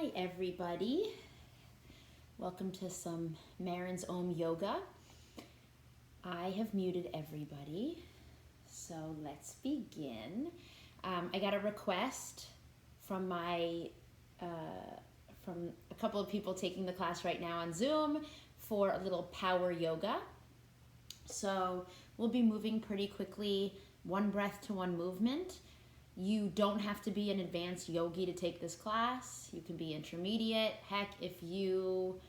Hi everybody, welcome to some Maren's Om Yoga. I have muted everybody, so let's begin. I got a request from from a couple of people taking the class right now on Zoom for a little power yoga. So we'll be moving pretty quickly, one breath to one movement. You don't have to be an advanced yogi to take this class. You can be intermediate. Heck, if you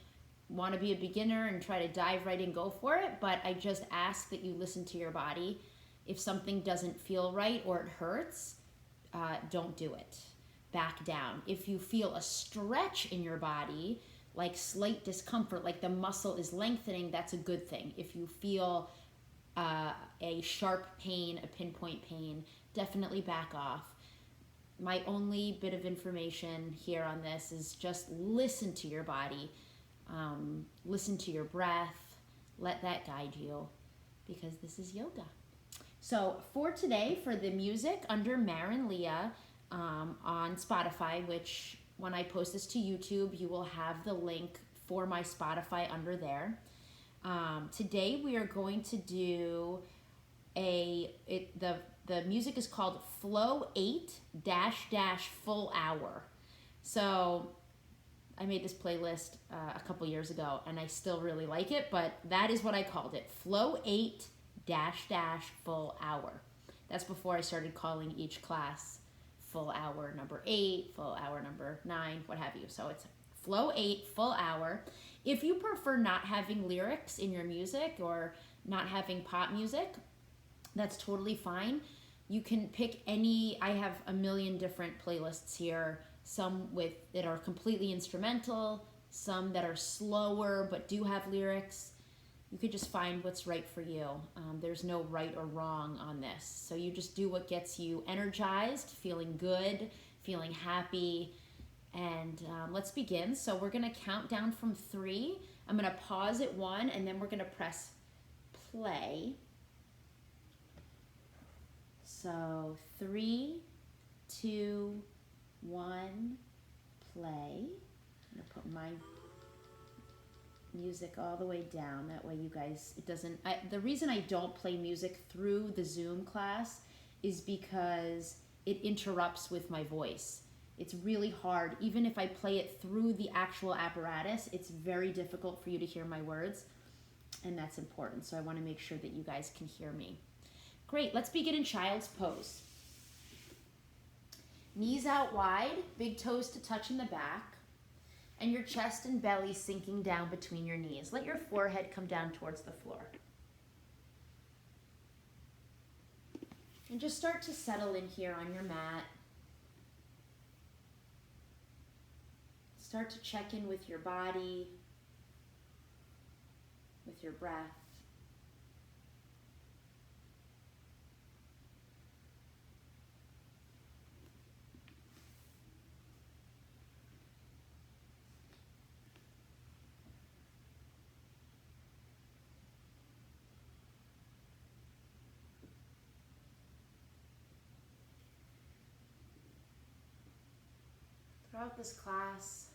want to be a beginner and try to dive right in, go for it. But I just ask that you listen to your body. If something doesn't feel right or it hurts, don't do it. Back down. If you feel a stretch in your body, like slight discomfort, like the muscle is lengthening, that's a good thing. If you feel a sharp pain, a pinpoint pain, definitely back off. My only bit of information here on this is just listen to your body, listen to your breath, let that guide you, because this is yoga. So for today, for the music under Maren Leah on Spotify, which when I post this to YouTube, you will have the link for my Spotify under there. Today we are going to do the music is called Flow 8 -- full hour. So I made this playlist a couple years ago and I still really like it, but that is what I called it, Flow 8 -- full hour. That's before I started calling each class full hour number 8, full hour number 9, what have you. So it's Flow 8 full hour. If you prefer not having lyrics in your music or not having pop music, that's totally fine. You can pick any, I have a million different playlists here, some that are completely instrumental, some that are slower but do have lyrics. You could just find what's right for you. There's no right or wrong on this. So you just do what gets you energized, feeling good, feeling happy. And let's begin. So we're going to count down from 3. I'm going to pause at 1 and then we're going to press play. So 3, 2, 1, play. I'm going to put my music all the way down. That way you guys, the reason I don't play music through the Zoom class is because it interrupts with my voice. It's really hard. Even if I play it through the actual apparatus, it's very difficult for you to hear my words, and that's important. So I want to make sure that you guys can hear me. Great, let's begin in child's pose. Knees out wide, big toes to touch in the back, and your chest and belly sinking down between your knees. Let your forehead come down towards the floor. And just start to settle in here on your mat. Start to check in with your body, with your breath. Throughout this class,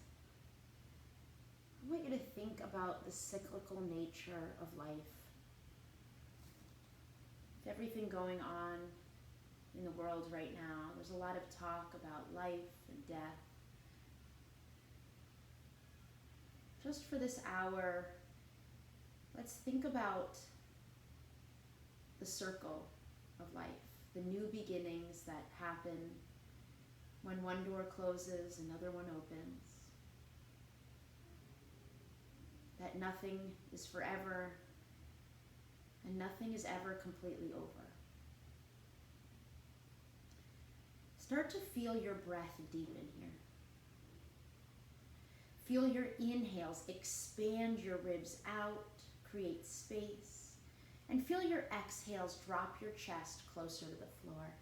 I want you to think about the cyclical nature of life. With everything going on in the world right now, there's a lot of talk about life and death. Just for this hour, let's think about the circle of life, the new beginnings that happen when one door closes, another one opens. That nothing is forever and nothing is ever completely over. Start to feel your breath deepen here. Feel your inhales expand your ribs out, create space, and feel your exhales drop your chest closer to the floor.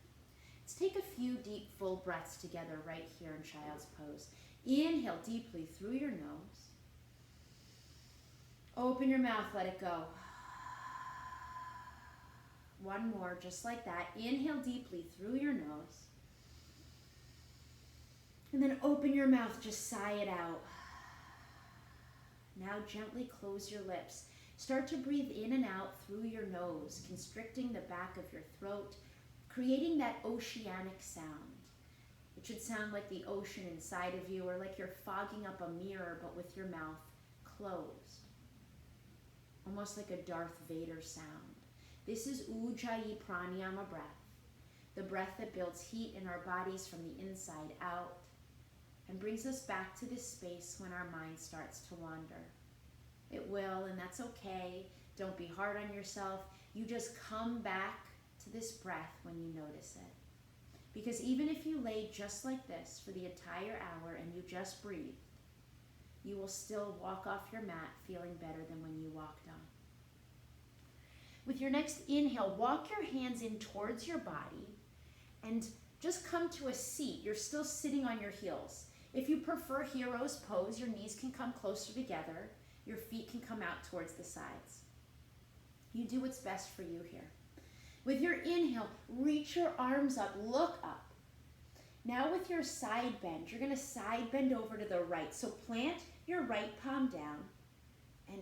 Let's take a few deep, full breaths together right here in child's pose. Inhale deeply through your nose. Open your mouth, let it go. One more, just like that. Inhale deeply through your nose. And then open your mouth, just sigh it out. Now gently close your lips. Start to breathe in and out through your nose, constricting the back of your throat, creating that oceanic sound. It should sound like the ocean inside of you, or like you're fogging up a mirror, but with your mouth closed. Almost like a Darth Vader sound. This is Ujjayi Pranayama breath, the breath that builds heat in our bodies from the inside out and brings us back to this space when our mind starts to wander. It will, and that's okay. Don't be hard on yourself. You just come back to this breath when you notice it. Because even if you lay just like this for the entire hour and you just breathe, you will still walk off your mat feeling better than when you walked on. With your next inhale, walk your hands in towards your body and just come to a seat. You're still sitting on your heels. If you prefer hero's pose, your knees can come closer together. Your feet can come out towards the sides. You do what's best for you here. With your inhale, reach your arms up, look up. Now with your side bend, you're gonna side bend over to the right. So plant your right palm down and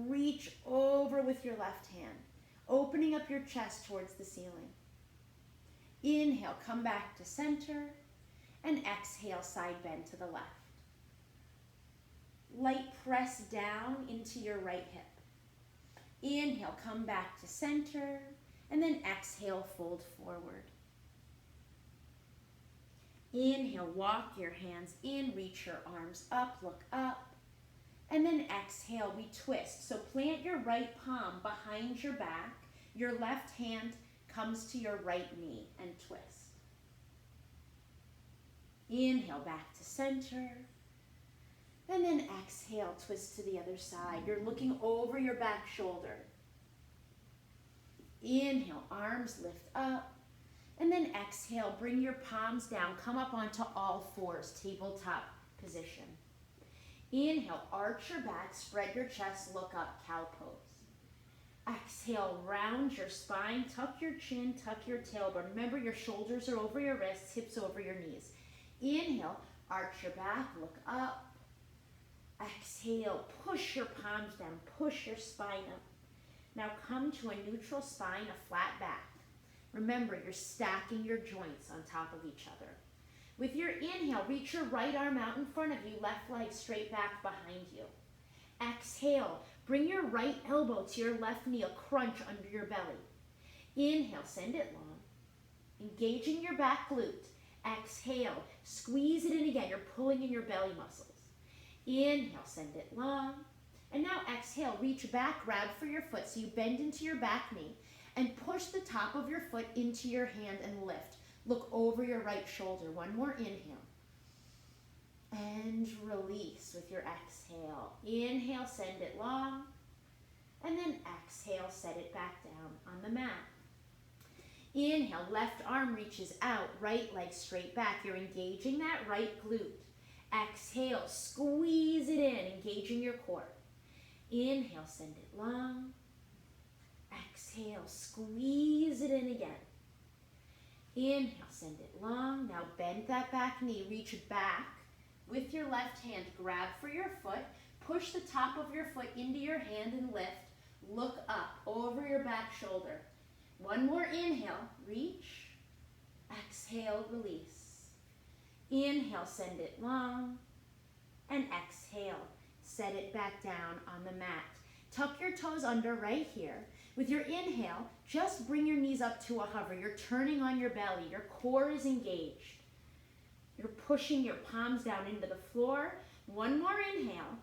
reach over with your left hand, opening up your chest towards the ceiling. Inhale, come back to center, and exhale, side bend to the left. Light press down into your right hip. Inhale, come back to center, and then exhale, fold forward. Inhale, walk your hands in, reach your arms up, look up, and then exhale, we twist. So plant your right palm behind your back, your left hand comes to your right knee and twist. Inhale, back to center, and then exhale, twist to the other side. You're looking over your back shoulder. Inhale, arms lift up, and then exhale, bring your palms down, come up onto all fours, tabletop position. Inhale, arch your back, spread your chest, look up, cow pose. Exhale, round your spine, tuck your chin, tuck your tailbone. Remember, your shoulders are over your wrists, hips over your knees. Inhale, arch your back, look up. Exhale, push your palms down, push your spine up. Now come to a neutral spine, a flat back. Remember, you're stacking your joints on top of each other. With your inhale, reach your right arm out in front of you, left leg straight back behind you. Exhale, bring your right elbow to your left knee, a crunch under your belly. Inhale, send it long. Engaging your back glute. Exhale, squeeze it in again. You're pulling in your belly muscles. Inhale, send it long. And now exhale, reach back, grab for your foot. So you bend into your back knee and push the top of your foot into your hand and lift. Look over your right shoulder. One more inhale. And release with your exhale. Inhale, send it long. And then exhale, set it back down on the mat. Inhale, left arm reaches out, right leg straight back. You're engaging that right glute. Exhale, squeeze it in, engaging your core. Inhale, send it long. Exhale, squeeze it in again. Inhale, send it long. Now bend that back knee, reach back with your left hand. Grab for your foot. Push the top of your foot into your hand and lift. Look up over your back shoulder. One more inhale, reach. Exhale, release. Inhale, send it long. And exhale, set it back down on the mat. Tuck your toes under right here. With your inhale, just bring your knees up to a hover. You're turning on your belly. Your core is engaged. You're pushing your palms down into the floor. One more inhale.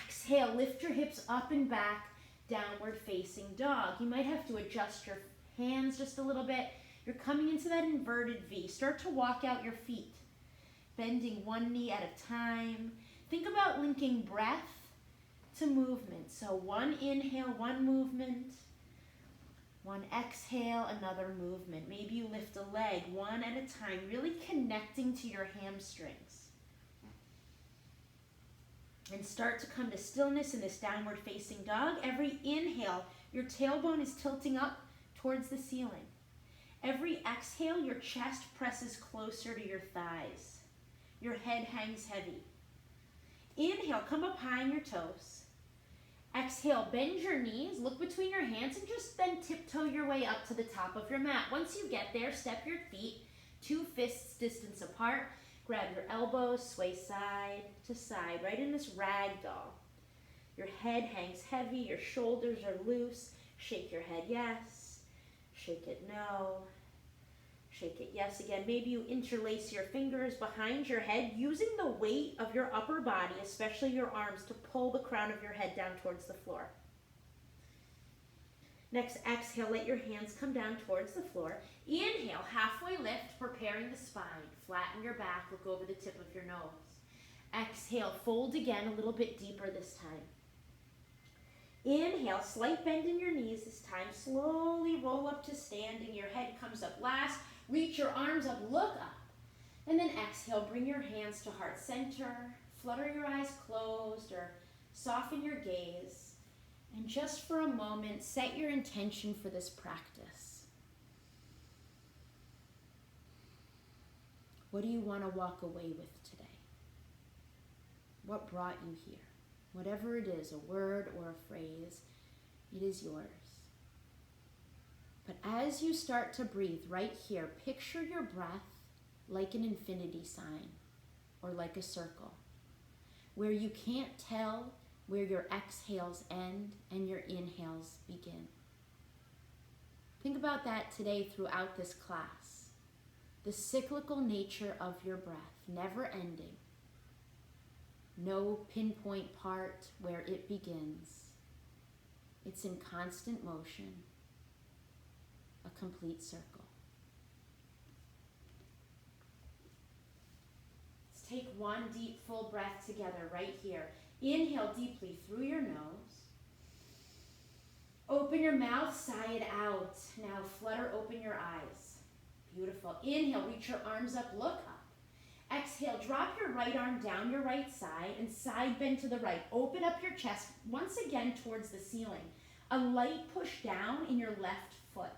Exhale, lift your hips up and back, downward facing dog. You might have to adjust your hands just a little bit. You're coming into that inverted V. Start to walk out your feet, bending one knee at a time. Think about linking breath to movement. So one inhale, one movement. One exhale, another movement. Maybe you lift a leg one at a time, really connecting to your hamstrings. And start to come to stillness in this downward facing dog. Every inhale, your tailbone is tilting up towards the ceiling. Every exhale, your chest presses closer to your thighs. Your head hangs heavy. Inhale, come up high on your toes. Exhale, bend your knees, look between your hands, and just then tiptoe your way up to the top of your mat. Once you get there, step your feet 2 fists distance apart. Grab your elbows, sway side to side, right in this rag doll. Your head hangs heavy, your shoulders are loose. Shake your head yes, shake it no, shake it yes again. Maybe you interlace your fingers behind your head, using the weight of your upper body, especially your arms, to pull the crown of your head down towards the floor. Next, exhale, let your hands come down towards the floor. Inhale, halfway lift, preparing the spine. Flatten your back, look over the tip of your nose. Exhale, fold again, a little bit deeper this time. Inhale, slight bend in your knees this time. Slowly roll up to standing. Your head comes up last. Reach your arms up, look up. And then exhale, bring your hands to heart center. Flutter your eyes closed or soften your gaze. And just for a moment, set your intention for this practice. What do you want to walk away with today? What brought you here? Whatever it is, a word or a phrase, it is yours. But as you start to breathe right here, picture your breath like an infinity sign or like a circle, where you can't tell where your exhales end and your inhales begin. Think about that today throughout this class. The cyclical nature of your breath, never ending. No pinpoint part where it begins. It's in constant motion, a complete circle. Let's take one deep, full breath together right here. Inhale deeply through your nose. Open your mouth, sigh it out. Now flutter open your eyes. Beautiful. Inhale, reach your arms up, look up. Exhale, drop your right arm down your right side and side bend to the right. Open up your chest once again towards the ceiling. A light push down in your left foot.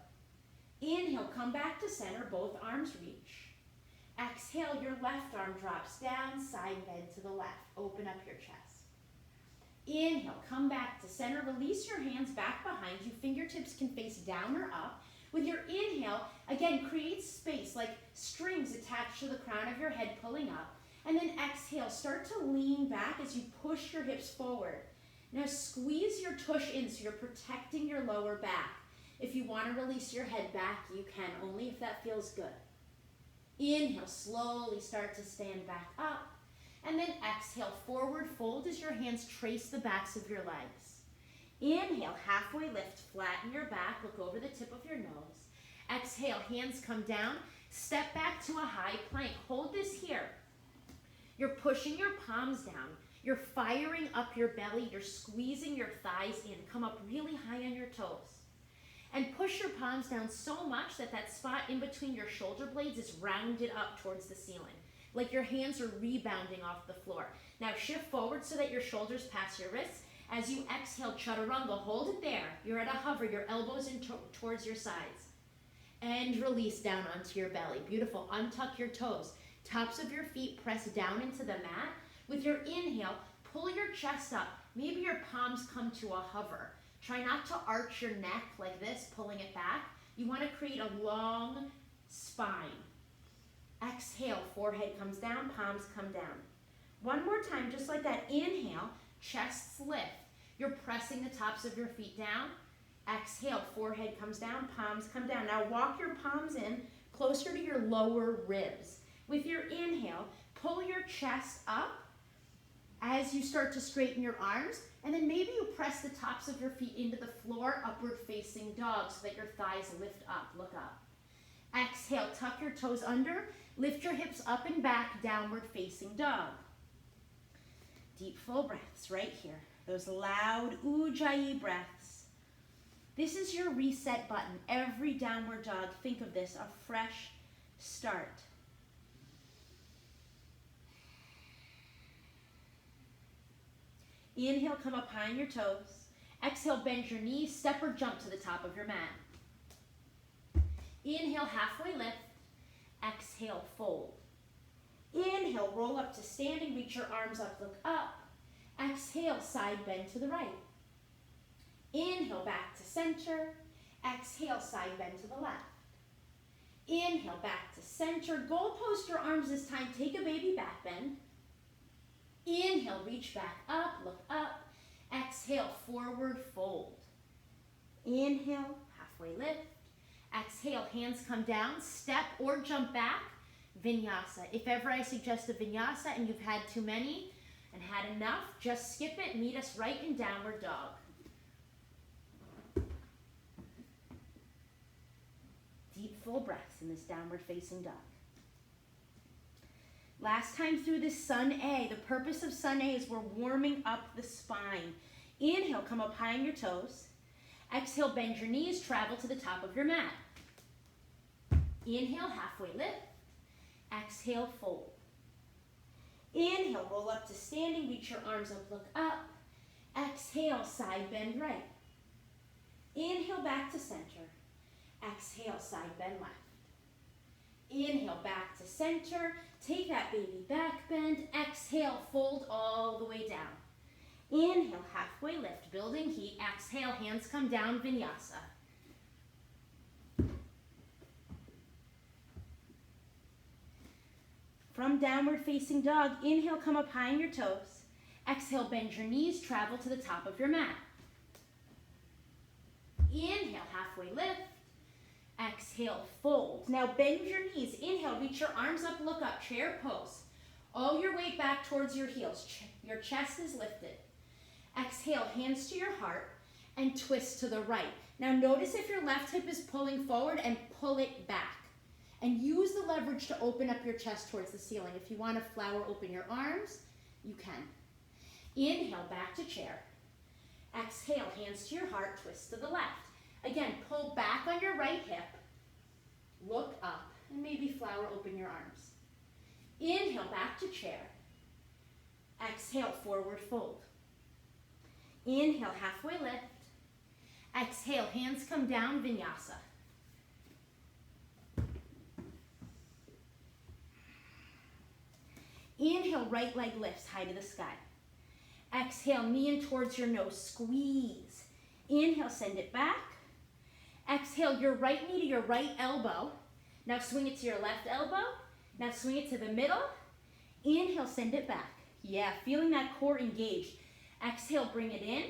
Inhale, come back to center, both arms reach. Exhale, your left arm drops down, side bend to the left. Open up your chest. Inhale, come back to center, release your hands back behind you. Fingertips can face down or up. With your inhale, again, create space like strings attached to the crown of your head pulling up. And then exhale, start to lean back as you push your hips forward. Now squeeze your tush in so you're protecting your lower back. If you want to release your head back, you can, only if that feels good. Inhale, slowly start to stand back up. And then exhale, forward fold as your hands trace the backs of your legs. Inhale, halfway lift, flatten your back, look over the tip of your nose. Exhale, hands come down, step back to a high plank. Hold this here. You're pushing your palms down. You're firing up your belly. You're squeezing your thighs in. Come up really high on your toes. And push your palms down so much that that spot in between your shoulder blades is rounded up towards the ceiling, like your hands are rebounding off the floor. Now shift forward so that your shoulders pass your wrists. As you exhale, chaturanga, hold it there. You're at a hover, your elbows in towards your sides. And release down onto your belly. Beautiful. Untuck your toes. Tops of your feet press down into the mat. With your inhale, pull your chest up. Maybe your palms come to a hover. Try not to arch your neck like this, pulling it back. You want to create a long spine. Exhale, forehead comes down, palms come down. One more time, just like that. Inhale, chests lift. You're pressing the tops of your feet down. Exhale, forehead comes down, palms come down. Now walk your palms in closer to your lower ribs. With your inhale, pull your chest up as you start to straighten your arms. And then maybe you press the tops of your feet into the floor, upward facing dog, so that your thighs lift up, look up. Exhale, tuck your toes under, lift your hips up and back, downward facing dog. Deep full breaths right here. Those loud ujjayi breaths. This is your reset button. Every downward dog, think of this, a fresh start. Inhale, come up high on your toes. Exhale, bend your knees, step or jump to the top of your mat. Inhale, halfway lift. Exhale, fold. Inhale, roll up to standing, reach your arms up, look up. Exhale, side bend to the right. Inhale, back to center. Exhale, side bend to the left. Inhale, back to center. Goal post your arms this time. Take a baby back bend. Inhale, reach back up, look up. Exhale, forward fold. Inhale, halfway lift. Exhale, hands come down, step or jump back. Vinyasa. If ever I suggest a vinyasa and you've had too many and had enough, just skip it. Meet us right in downward dog. Deep, full breaths in this downward facing dog. Last time through this Sun A, the purpose of Sun A is we're warming up the spine. Inhale, come up high on your toes. Exhale, bend your knees, travel to the top of your mat. Inhale, halfway lift. Exhale, fold. Inhale, roll up to standing, reach your arms up, look up. Exhale, side bend right. Inhale, back to center. Exhale, side bend left. Inhale, back to center. Take that baby back bend. Exhale, fold all the way down. Inhale, halfway lift, building heat. Exhale, hands come down, vinyasa. From downward facing dog, inhale, come up high on your toes. Exhale, bend your knees, travel to the top of your mat. Inhale, halfway lift. Exhale, fold. Now bend your knees. Inhale, reach your arms up, look up, chair pose. All your weight back towards your heels. Your chest is lifted. Exhale, hands to your heart and twist to the right. Now notice if your left hip is pulling forward and pull it back. And use the leverage to open up your chest towards the ceiling. If you want to flower open your arms, you can. Inhale, back to chair. Exhale, hands to your heart, twist to the left. Again, pull back on your right hip, look up, and maybe flower open your arms. Inhale, back to chair. Exhale, forward fold. Inhale, halfway lift. Exhale, hands come down, vinyasa. Inhale, right leg lifts high to the sky. Exhale, knee in towards your nose, squeeze. Inhale, send it back. Exhale, your right knee to your right elbow. Now swing it to your left elbow. Now swing it to the middle. Inhale, send it back. Yeah, feeling that core engaged. Exhale, bring it in,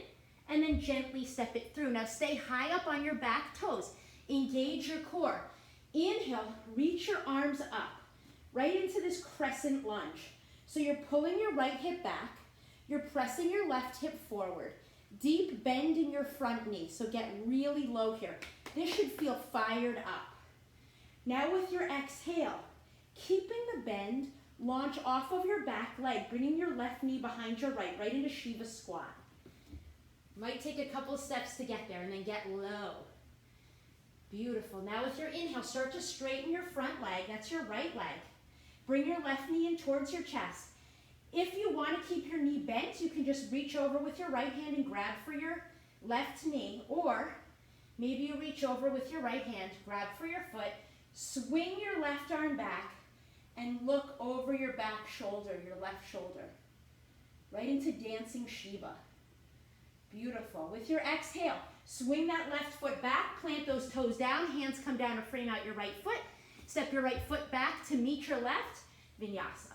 and then gently step it through. Now stay high up on your back toes. Engage your core. Inhale, reach your arms up, right into this crescent lunge. So you're pulling your right hip back. You're pressing your left hip forward. Deep bend in your front knee, so get really low here. This should feel fired up. Now with your exhale, keeping the bend, launch off of your back leg, bringing your left knee behind your right into Shiva squat. Might take a couple steps to get there and then get low. Beautiful. Now with your inhale, start to straighten your front leg. That's your right leg. Bring your left knee in towards your chest. If you want to keep your knee bent, you can just reach over with your right hand and grab for your left knee, or maybe you reach over with your right hand, grab for your foot, swing your left arm back, and look over your back shoulder, your left shoulder, right into dancing Shiva. Beautiful. With your exhale, swing that left foot back, plant those toes down, hands come down to frame out your right foot, step your right foot back to meet your left, vinyasa.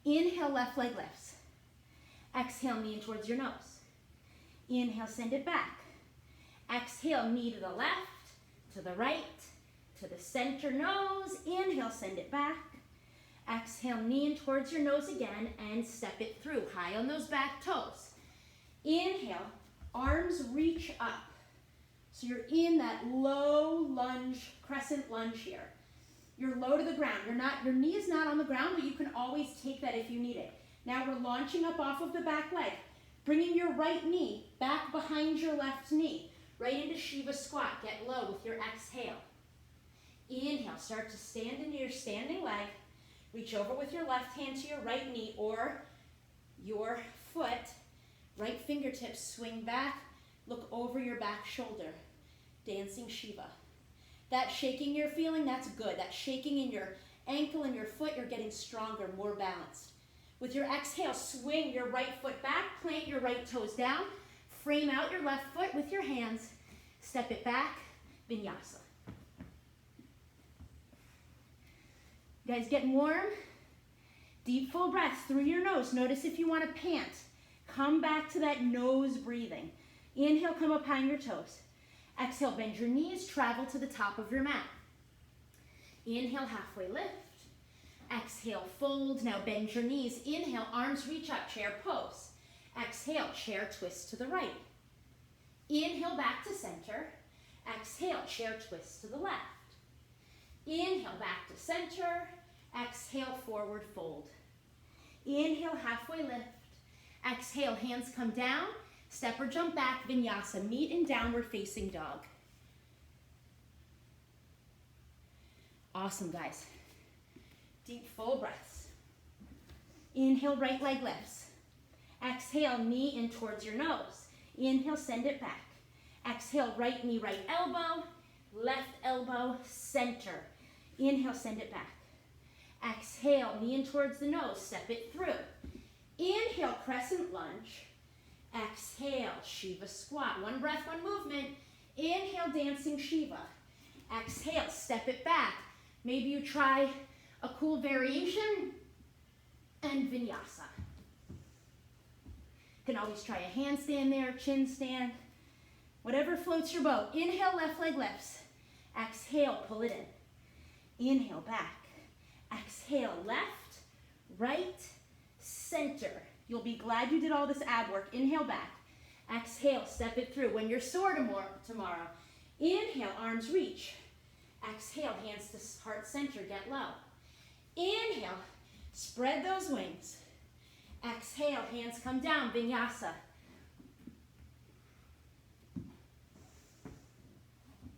Inhale, left leg lifts. Exhale, knee in towards your nose. Inhale, send it back. Exhale, knee to the left, to the right, to the center nose. Inhale, send it back. Exhale, knee in towards your nose again and step it through. High on those back toes. Inhale, arms reach up. So you're in that low lunge, crescent lunge here. You're low to the ground. Your knee is not on the ground, but you can always take that if you need it. Now we're launching up off of the back leg, bringing your right knee back behind your left knee, right into Shiva squat. Get low with your exhale. Inhale, start to stand into your standing leg. Reach over with your left hand to your right knee or your foot. Right fingertips swing back. Look over your back shoulder. Dancing Shiva. That shaking you're feeling, that's good. That shaking in your ankle and your foot, you're getting stronger, more balanced. With your exhale, swing your right foot back, plant your right toes down, frame out your left foot with your hands, step it back, Vinyasa. You guys getting warm? Deep full breaths through your nose. Notice if you want to pant. Come back to that nose breathing. Inhale, come up high on your toes. Exhale, bend your knees, travel to the top of your mat. Inhale, halfway lift. Exhale, fold. Now bend your knees. Inhale, arms reach up, chair pose. Exhale, chair twist to the right. Inhale, back to center. Exhale, chair twist to the left. Inhale, back to center. Exhale, forward fold. Inhale, halfway lift. Exhale, hands come down. Step or jump back, Vinyasa. Meet in downward facing dog. Awesome, guys. Deep, full breaths. Inhale, right leg lifts. Exhale, knee in towards your nose. Inhale, send it back. Exhale, right knee, right left elbow, center. Inhale, send it back. Exhale, knee in towards the nose, step it through. Inhale, crescent lunge. Exhale, Shiva squat. One breath, one movement. Inhale, dancing Shiva. Exhale, step it back. Maybe you try a cool variation and Vinyasa. You can always try a handstand there, chin stand, whatever floats your boat. Inhale, left leg lifts. Exhale, pull it in. Inhale, back. Exhale, left, right, center. You'll be glad you did all this ab work. Inhale, back. Exhale, step it through. When you're sore tomorrow, inhale, arms reach. Exhale, hands to heart center, get low. Inhale, spread those wings. Exhale, hands come down, Vinyasa.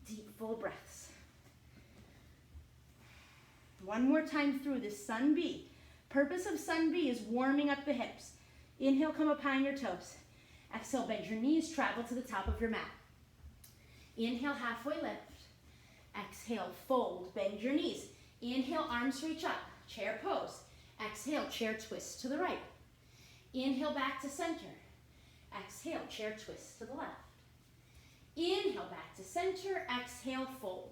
Deep, full breaths. One more time through this Sun B. Purpose of Sun B is warming up the hips. Inhale, come up high on your toes. Exhale, bend your knees, travel to the top of your mat. Inhale, halfway lift. Exhale, fold, bend your knees. Inhale, arms reach up, chair pose. Exhale, chair twist to the right. Inhale, back to center. Exhale, chair twist to the left. Inhale, back to center. Exhale, fold.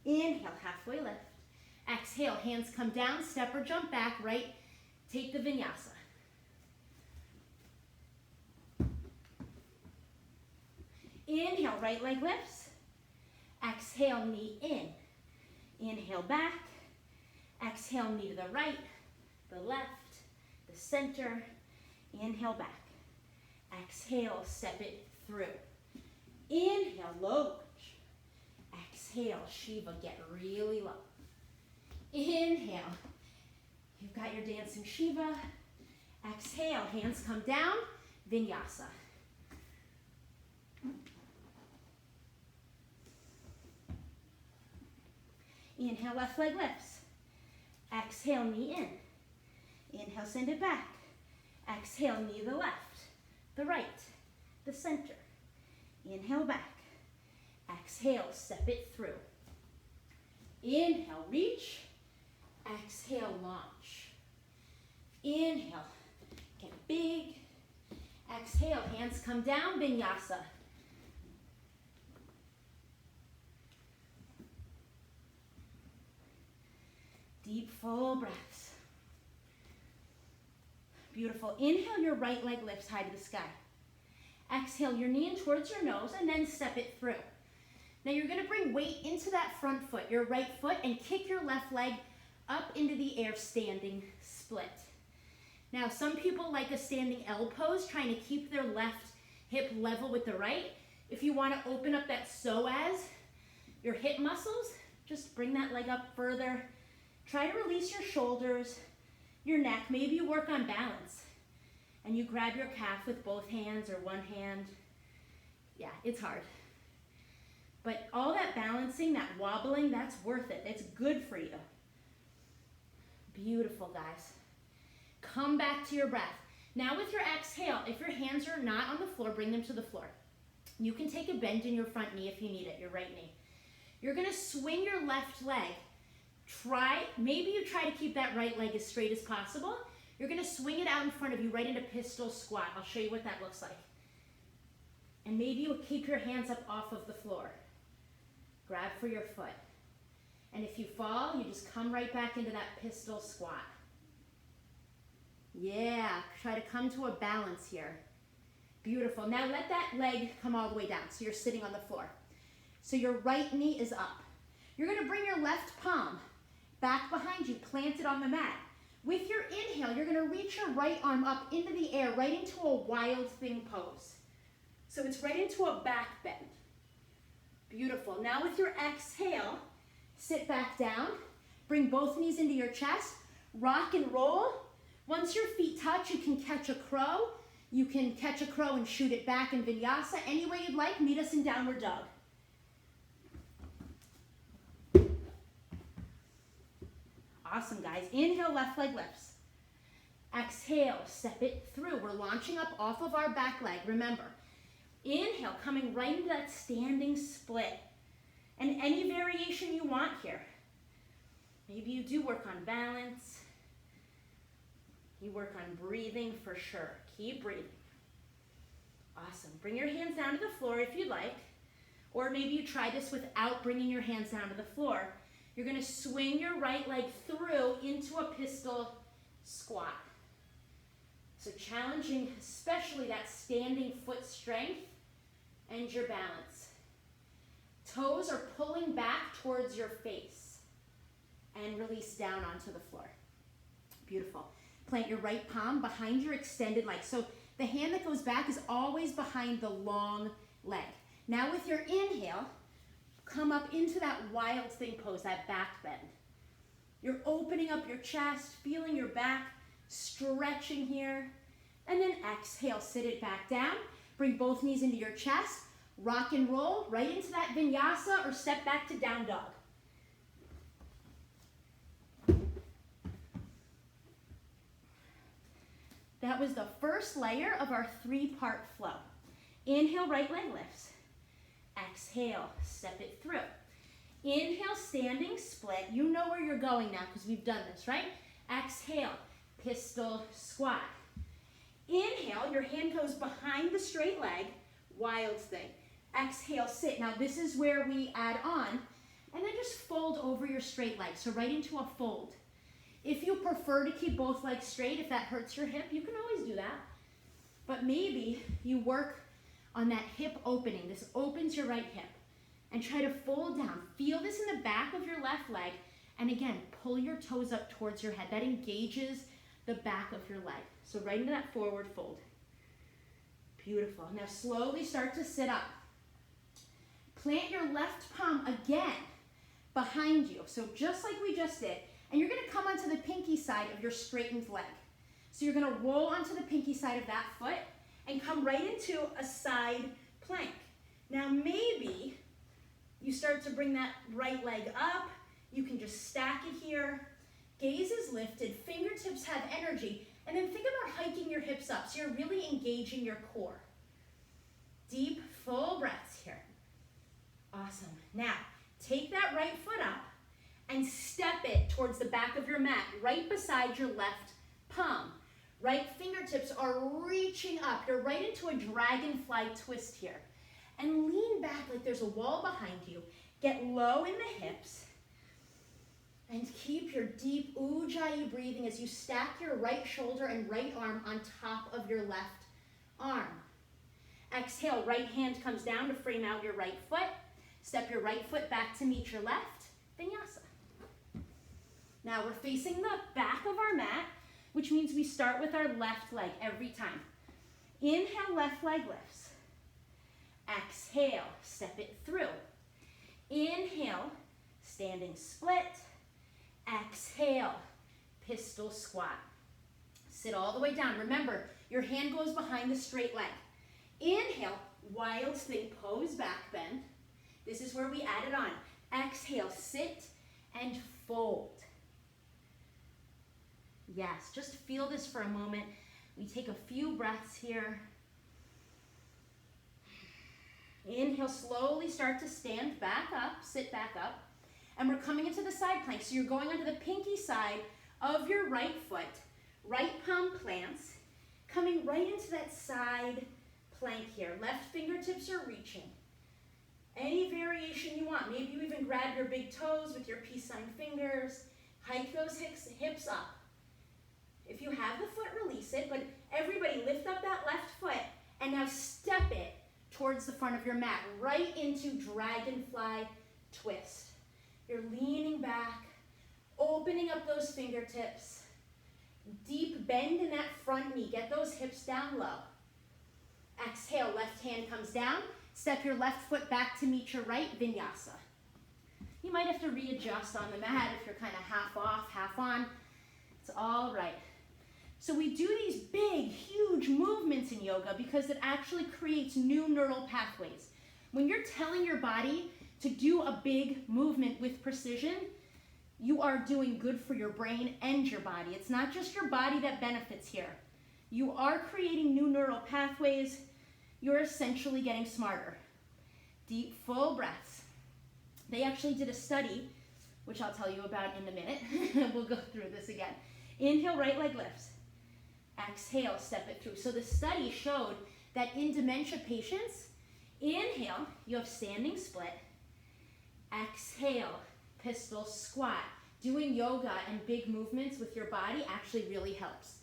Inhale, halfway lift. Exhale, hands come down, step or jump back, right? Take the Vinyasa. Inhale, right leg lifts. Exhale, knee in. Inhale, back. Exhale, knee to the right, the left, the center. Inhale, back. Exhale, step it through. Inhale, low lunge. Exhale, Shiva, get really low. Inhale, you've got your dancing Shiva. Exhale, hands come down, Vinyasa. Inhale, left leg lifts. Exhale, knee in. Inhale, send it back. Exhale, knee to the left, the right, the center. Inhale, back. Exhale, step it through. Inhale, reach. Exhale, launch. Inhale, get big. Exhale, hands come down, Vinyasa. Deep, full breaths. Beautiful. Inhale, your right leg lifts high to the sky. Exhale, your knee in towards your nose, and then step it through. Now you're going to bring weight into that front foot, your right foot, and kick your left leg up into the air, standing split. Now, some people like a standing L pose, trying to keep their left hip level with the right. If you want to open up that psoas, your hip muscles, just bring that leg up further. Try to release your shoulders, your neck. Maybe you work on balance and you grab your calf with both hands or one hand. Yeah, it's hard. But all that balancing, that wobbling, that's worth it. It's good for you. Beautiful, guys. Come back to your breath. Now with your exhale, if your hands are not on the floor, bring them to the floor. You can take a bend in your front knee if you need it, your right knee. You're gonna swing your left leg. Maybe you try to keep that right leg as straight as possible. You're gonna swing it out in front of you right into pistol squat. I'll show you what that looks like. And maybe you'll keep your hands up off of the floor. Grab for your foot. And if you fall, you just come right back into that pistol squat. Yeah, try to come to a balance here. Beautiful. Now let that leg come all the way down so you're sitting on the floor. So your right knee is up. You're gonna bring your left palm back behind you, planted on the mat. With your inhale, you're gonna reach your right arm up into the air, right into a wild thing pose. So it's right into a back bend. Beautiful. Now with your exhale, sit back down, bring both knees into your chest, rock and roll. Once your feet touch, you can catch a crow. You can catch a crow and shoot it back in Vinyasa. Any way you'd like, meet us in downward dog. Awesome, guys. Inhale, left leg lifts. Exhale, step it through. We're launching up off of our back leg. Remember, inhale, coming right into that standing split. And any variation you want here. Maybe you do work on balance. You work on breathing for sure. Keep breathing. Awesome. Bring your hands down to the floor if you'd like. Or maybe you try this without bringing your hands down to the floor. You're going to swing your right leg through into a pistol squat. So challenging especially that standing foot strength and your balance. Toes are pulling back towards your face and release down onto the floor. Beautiful. Plant your right palm behind your extended leg. So the hand that goes back is always behind the long leg. Now with your inhale, come up into that wild thing pose, that back bend. You're opening up your chest, feeling your back, stretching here. And then exhale, sit it back down. Bring both knees into your chest. Rock and roll right into that Vinyasa or step back to down dog. That was the first layer of our 3-part flow. Inhale, right leg lifts. Exhale, step it through. Inhale, standing split. You know where you're going now because we've done this, right? Exhale, pistol squat. Inhale, your hand goes behind the straight leg, wild thing. Exhale, sit. Now this is where we add on, and then just fold over your straight leg. So right into a fold. If you prefer to keep both legs straight, if that hurts your hip, you can always do that. But maybe you work on that hip opening. This opens your right hip. And try to fold down. Feel this in the back of your left leg. And again, pull your toes up towards your head. That engages the back of your leg. So right into that forward fold. Beautiful. Now slowly start to sit up. Plant your left palm again behind you. So just like we just did. And you're going to come onto the pinky side of your straightened leg. So you're going to roll onto the pinky side of that foot and come right into a side plank. Now maybe you start to bring that right leg up. You can just stack it here. Gaze is lifted, fingertips have energy, and then think about hiking your hips up so you're really engaging your core. Deep, full breaths here. Awesome. Now, take that right foot up and step it towards the back of your mat, right beside your left palm. Right fingertips are reaching up. You're right into a dragonfly twist here. And lean back like there's a wall behind you. Get low in the hips. And keep your deep ujjayi breathing as you stack your right shoulder and right arm on top of your left arm. Exhale, right hand comes down to frame out your right foot. Step your right foot back to meet your left. Vinyasa. Now we're facing the back of our mat, which means we start with our left leg every time. Inhale, left leg lifts. Exhale, step it through. Inhale, standing split. Exhale, pistol squat. Sit all the way down. Remember, your hand goes behind the straight leg. Inhale, wild thing pose, back bend. This is where we add it on. Exhale, sit and fold. Yes, just feel this for a moment. We take a few breaths here. Inhale, slowly start to stand back up, sit back up. And we're coming into the side plank. So you're going onto the pinky side of your right foot, right palm plants, coming right into that side plank here. Left fingertips are reaching. Any variation you want. Maybe you even grab your big toes with your peace sign fingers. Hike those hips up. If you have the foot, release it, but everybody lift up that left foot and now step it towards the front of your mat, right into dragonfly twist. You're leaning back, opening up those fingertips. Deep bend in that front knee. Get those hips down low. Exhale, left hand comes down. Step your left foot back to meet your right, Vinyasa. You might have to readjust on the mat if you're kind of half off, half on. It's all right. So we do these big, huge movements in yoga because it actually creates new neural pathways. When you're telling your body to do a big movement with precision, you are doing good for your brain and your body. It's not just your body that benefits here. You are creating new neural pathways. You're essentially getting smarter. Deep, full breaths. They actually did a study, which I'll tell you about in a minute. We'll go through this again. Inhale, right leg lifts. Exhale, step it through. So the study showed that in dementia patients, inhale, you have standing split. Exhale, pistol squat. Doing yoga and big movements with your body actually really helps.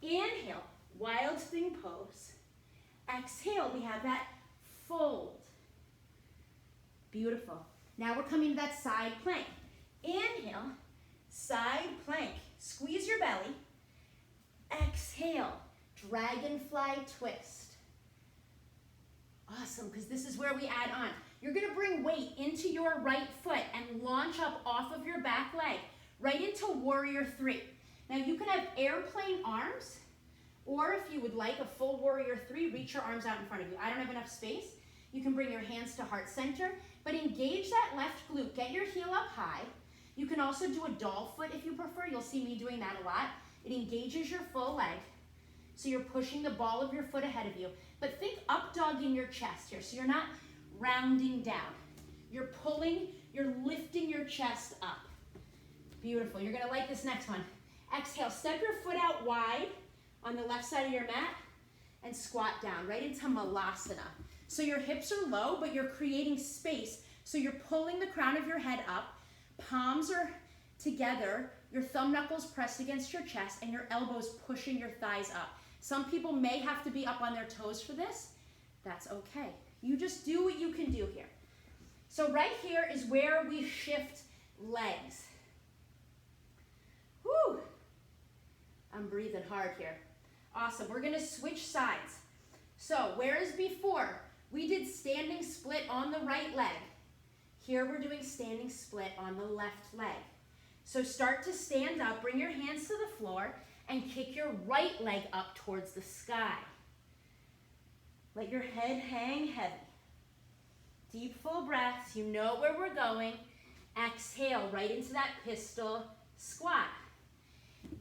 Inhale, wild thing pose. Exhale, we have that fold. Beautiful. Now we're coming to that side plank. Inhale, side plank. Squeeze your belly. Exhale, dragonfly twist. Awesome, because this is where we add on. You're going to bring weight into your right foot and launch up off of your back leg, right into warrior three. Now you can have airplane arms, or if you would like a full warrior three, reach your arms out in front of you. I don't have enough space. You can bring your hands to heart center, but engage that left glute. Get your heel up high. You can also do a doll foot if you prefer. You'll see me doing that a lot. It engages your full leg. So you're pushing the ball of your foot ahead of you. But think up dog in your chest here. So you're not rounding down. You're pulling, you're lifting your chest up. Beautiful. You're going to like this next one. Exhale, step your foot out wide on the left side of your mat and squat down right into Malasana. So your hips are low, but you're creating space. So you're pulling the crown of your head up. Palms are together. Your thumb knuckles pressed against your chest and your elbows pushing your thighs up. Some people may have to be up on their toes for this. That's okay. You just do what you can do here. So right here is where we shift legs. Whew. I'm breathing hard here. Awesome. We're going to switch sides. So whereas before we did standing split on the right leg, here we're doing standing split on the left leg. So start to stand up, bring your hands to the floor, and kick your right leg up towards the sky. Let your head hang heavy. Deep, full breaths. You know where we're going. Exhale right into that pistol squat.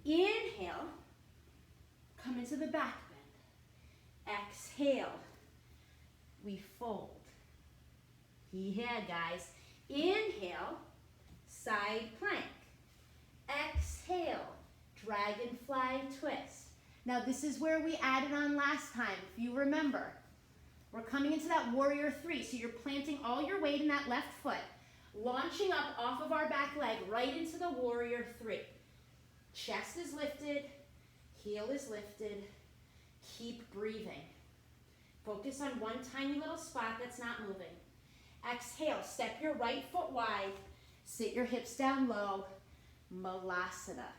Inhale, come into the back bend. Exhale, we fold. Yeah, guys. Inhale, side plank. Exhale, dragonfly twist. Now this is where we added on last time, if you remember. We're coming into that warrior three, so you're planting all your weight in that left foot, launching up off of our back leg right into the warrior three. Chest is lifted, heel is lifted. Keep breathing. Focus on one tiny little spot that's not moving. Exhale, step your right foot wide, sit your hips down low, Malasana.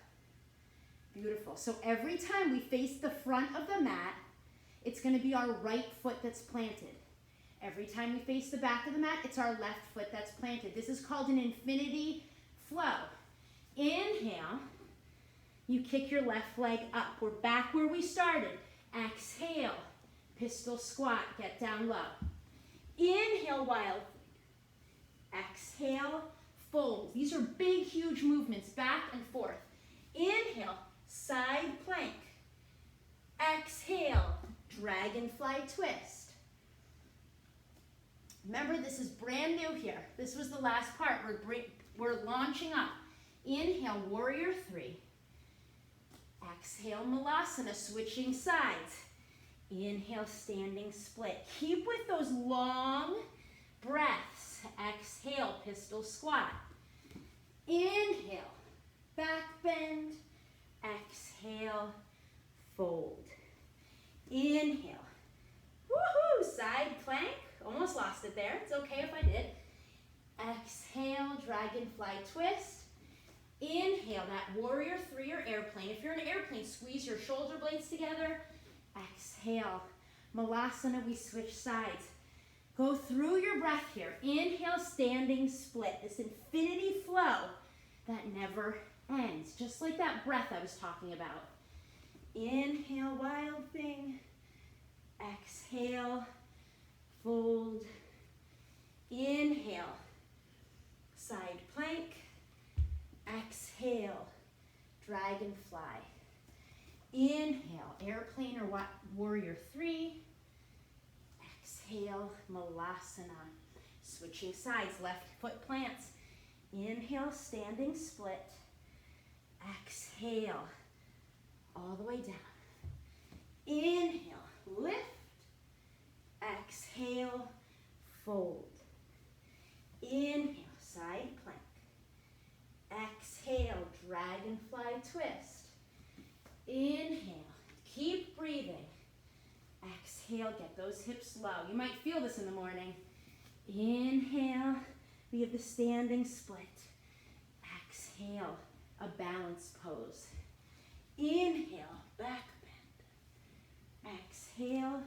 Beautiful. So every time we face the front of the mat, it's going to be our right foot that's planted. Every time we face the back of the mat, it's our left foot that's planted. This is called an infinity flow. Inhale, you kick your left leg up. We're back where we started. Exhale, pistol squat, get down low. Inhale, wild. Exhale, fold. These are big, huge movements, back and forth. Inhale, side plank. Exhale, dragonfly twist. Remember, this is brand new here. This was the last part. We're launching up. Inhale, warrior three. Exhale, malasana, switching sides. Inhale, standing split. Keep with those long breaths. Exhale, pistol squat. Inhale, back bend. Exhale, fold. Inhale. Woohoo! Side plank. Almost lost it there. It's okay if I did. Exhale, dragonfly twist. Inhale, that warrior three or airplane. If you're in an airplane, squeeze your shoulder blades together. Exhale. Malasana, we switch sides. Go through your breath here. Inhale, standing split. This infinity flow that never ends. Just like that breath I was talking about. Inhale, wild thing. Exhale, fold. Inhale, side plank. Exhale, dragonfly. Inhale, airplane or warrior three. Exhale, malasana. Switching sides, left foot plants. Inhale, standing split. Exhale, all the way down. Inhale, lift. Exhale, fold. Inhale, side plank. Exhale, dragonfly twist. Inhale, keep breathing. Exhale, get those hips low. You might feel this in the morning. Inhale, we have the standing split. Exhale, a balance pose. Inhale, back bend. Exhale,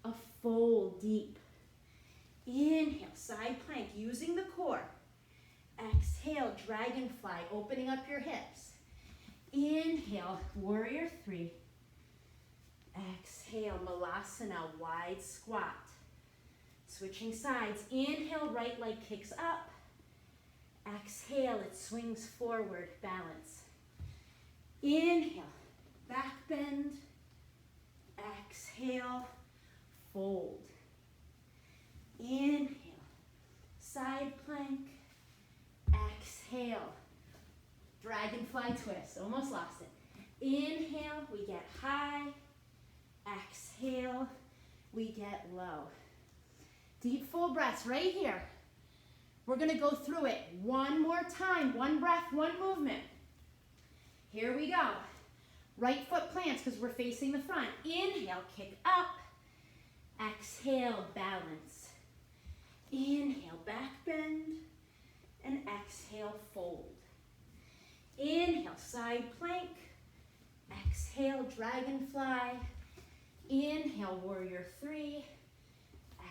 a fold deep. Inhale, side plank, using the core. Exhale, dragonfly, opening up your hips. Inhale, warrior three. Exhale, malasana, wide squat. Switching sides. Inhale, right leg kicks up. Exhale, it swings forward, balance. Inhale, back bend. Exhale, fold. Inhale, side plank. Exhale, dragonfly twist. Almost lost it. Inhale, we get high. Exhale, we get low. Deep full breaths right here. We're going to go through it one more time. One breath, one movement. Here we go. Right foot plants because we're facing the front. Inhale, kick up. Exhale, balance. Inhale, back bend. And exhale, fold. Inhale, side plank. Exhale, dragonfly. Inhale, warrior three.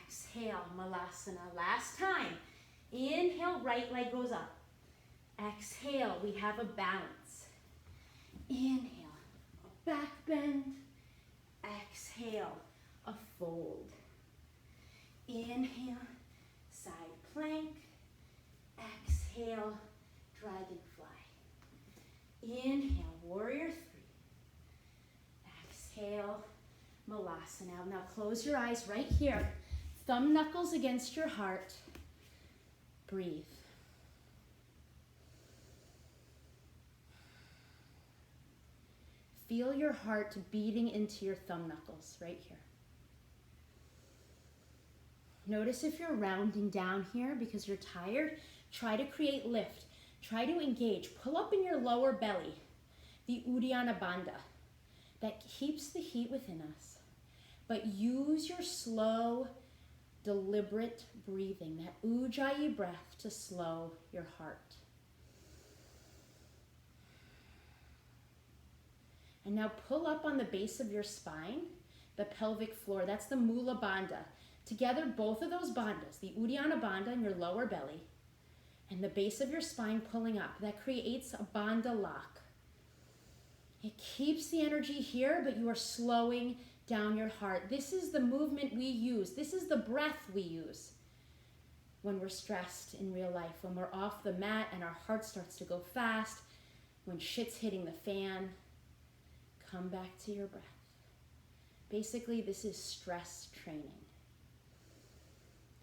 Exhale, malasana. Last time. Inhale, right leg goes up. Exhale, we have a balance. Inhale, a back bend. Exhale, a fold. Inhale, side plank. Exhale, dragonfly. Inhale, warrior three. Exhale, malasana. Now close your eyes right here. Thumb knuckles against your heart. Breathe. Feel your heart beating into your thumb knuckles right here. Notice if you're rounding down here because you're tired, try to create lift. Try to engage. Pull up in your lower belly, the Uddiyana Bandha. That keeps the heat within us. But use your slow, deliberate breathing, that Ujjayi breath to slow your heart. And now pull up on the base of your spine, the pelvic floor. That's the Mula Bandha. Together, both of those bandhas, the Uddiyana Bandha in your lower belly and the base of your spine pulling up, that creates a bandha lock. It keeps the energy here, but you are slowing down your heart. This is the movement we use. This is the breath we use when we're stressed in real life, when we're off the mat and our heart starts to go fast, when shit's hitting the fan. Come back to your breath. Basically, this is stress training.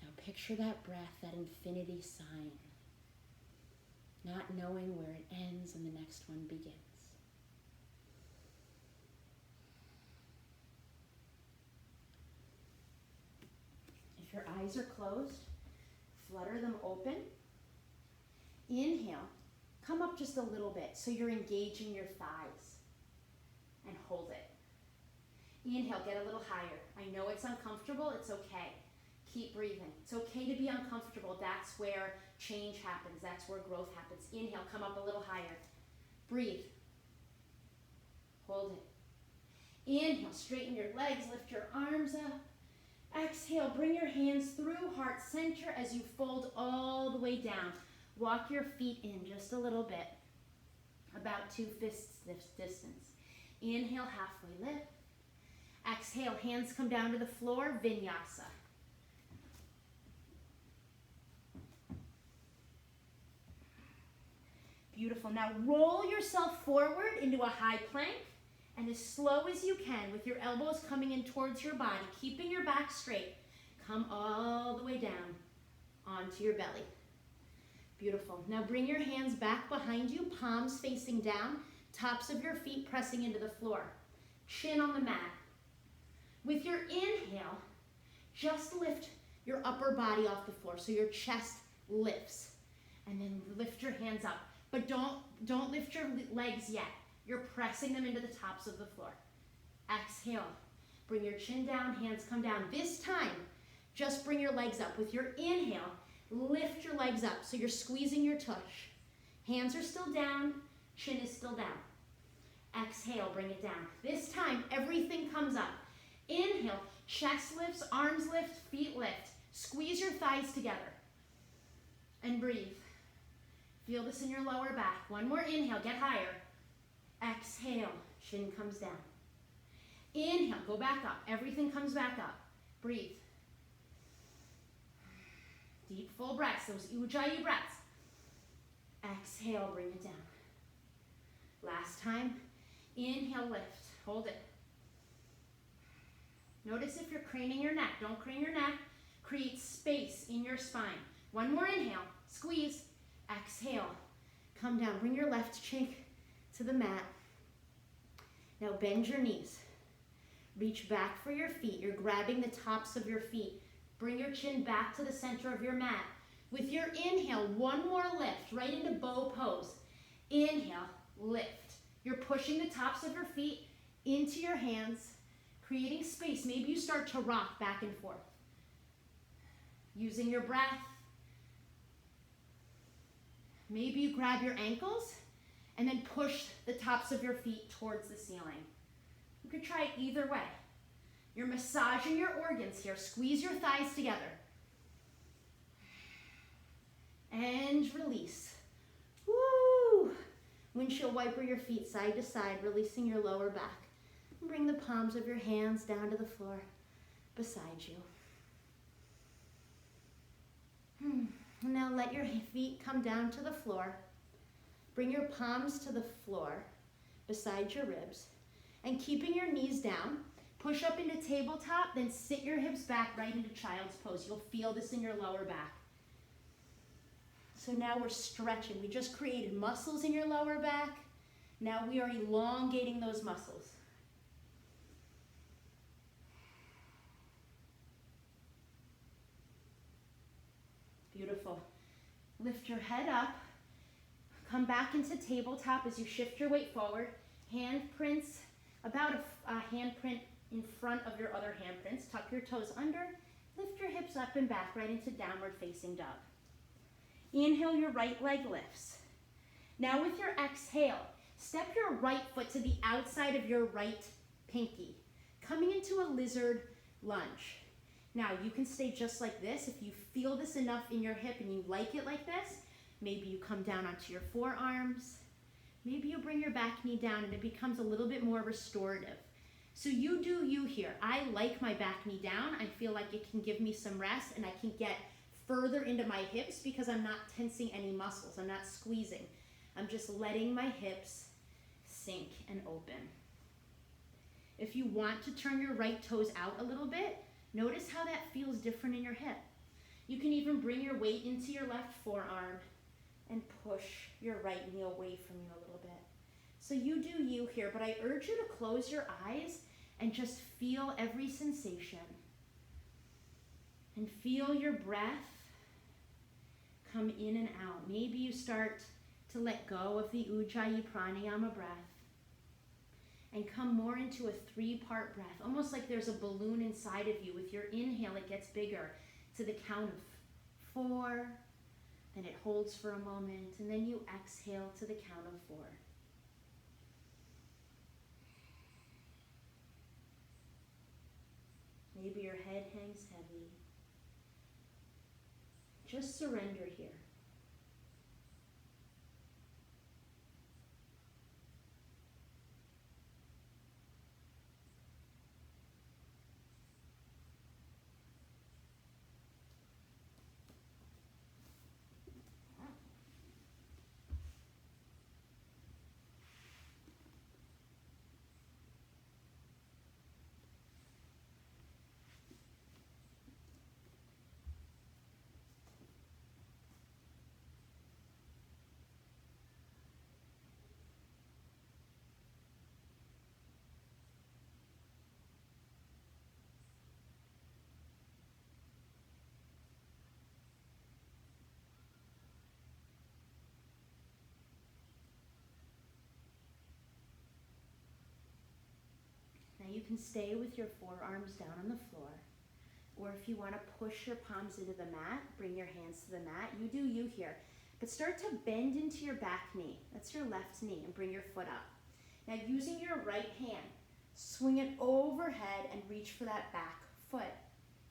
Now picture that breath, that infinity sign, not knowing where it ends and the next one begins. If your eyes are closed, flutter them open. Inhale, come up just a little bit so you're engaging your thighs, and hold it. Inhale, get a little higher. I know it's uncomfortable, it's okay. Keep breathing. It's okay to be uncomfortable. That's where change happens. That's where growth happens. Inhale, come up a little higher. Breathe. Hold it. Inhale, straighten your legs, lift your arms up. Exhale, bring your hands through heart center as you fold all the way down. Walk your feet in just a little bit, about 2 fists distance. Inhale, halfway lift. Exhale, hands come down to the floor, Vinyasa. Beautiful. Now roll yourself forward into a high plank, and as slow as you can with your elbows coming in towards your body, keeping your back straight, come all the way down onto your belly. Beautiful. Now bring your hands back behind you, palms facing down, tops of your feet pressing into the floor. Chin on the mat. With your inhale, just lift your upper body off the floor so your chest lifts. And then lift your hands up. But don't lift your legs yet. You're pressing them into the tops of the floor. Exhale. Bring your chin down, hands come down. This time, just bring your legs up. With your inhale, lift your legs up so you're squeezing your tush. Hands are still down, chin is still down. Exhale, bring it down. This time, everything comes up. Inhale, chest lifts, arms lift, feet lift. Squeeze your thighs together. And breathe. Feel this in your lower back. One more inhale, get higher. Exhale, chin comes down. Inhale, go back up. Everything comes back up. Breathe. Deep, full breaths, those ujjayi breaths. Exhale, bring it down. Last time, inhale, lift. Hold it. Notice if you're craning your neck. Don't crane your neck. Create space in your spine. One more inhale, squeeze. Exhale, come down. Bring your left cheek to the mat. Now bend your knees. Reach back for your feet. You're grabbing the tops of your feet. Bring your chin back to the center of your mat. With your inhale, one more lift, right into bow pose. Inhale, lift. You're pushing the tops of your feet into your hands, creating space. Maybe you start to rock back and forth. Using your breath. Maybe you grab your ankles and then push the tops of your feet towards the ceiling. You could try it either way. You're massaging your organs here. Squeeze your thighs together. And release. Woo! Windshield wiper your feet side to side, releasing your lower back. And bring the palms of your hands down to the floor beside you. And now let your feet come down to the floor. Bring your palms to the floor beside your ribs. And keeping your knees down, push up into tabletop, then sit your hips back right into child's pose. You'll feel this in your lower back. So now we're stretching. We just created muscles in your lower back. Now we are elongating those muscles. Beautiful. Lift your head up. Come back into tabletop as you shift your weight forward. Handprints, about a handprint in front of your other handprints. Tuck your toes under. Lift your hips up and back right into downward facing dog. Inhale, your right leg lifts. Now with your exhale, step your right foot to the outside of your right pinky, coming into a lizard lunge. Now you can stay just like this. If you feel this enough in your hip and you like it like this, maybe you come down onto your forearms. Maybe you bring your back knee down and it becomes a little bit more restorative. So you do you here. I like my back knee down. I feel like it can give me some rest and I can get further into my hips because I'm not tensing any muscles. I'm not squeezing. I'm just letting my hips sink and open. If you want to turn your right toes out a little bit, notice how that feels different in your hip. You can even bring your weight into your left forearm and push your right knee away from you a little bit. So you do you here, but I urge you to close your eyes and just feel every sensation. And feel your breath come in and out. Maybe you start to let go of the Ujjayi Pranayama breath and come more into a 3-part breath, almost like there's a balloon inside of you. With your inhale, it gets bigger to the count of 4, then it holds for a moment, and then you exhale to the count of 4. Maybe your head hangs heavy. Just surrender here. You can stay with your forearms down on the floor, or if you want to push your palms into the mat, bring your hands to the mat. You do you here, but start to bend into your back knee. That's your left knee, and bring your foot up. Now using your right hand, swing it overhead and reach for that back foot,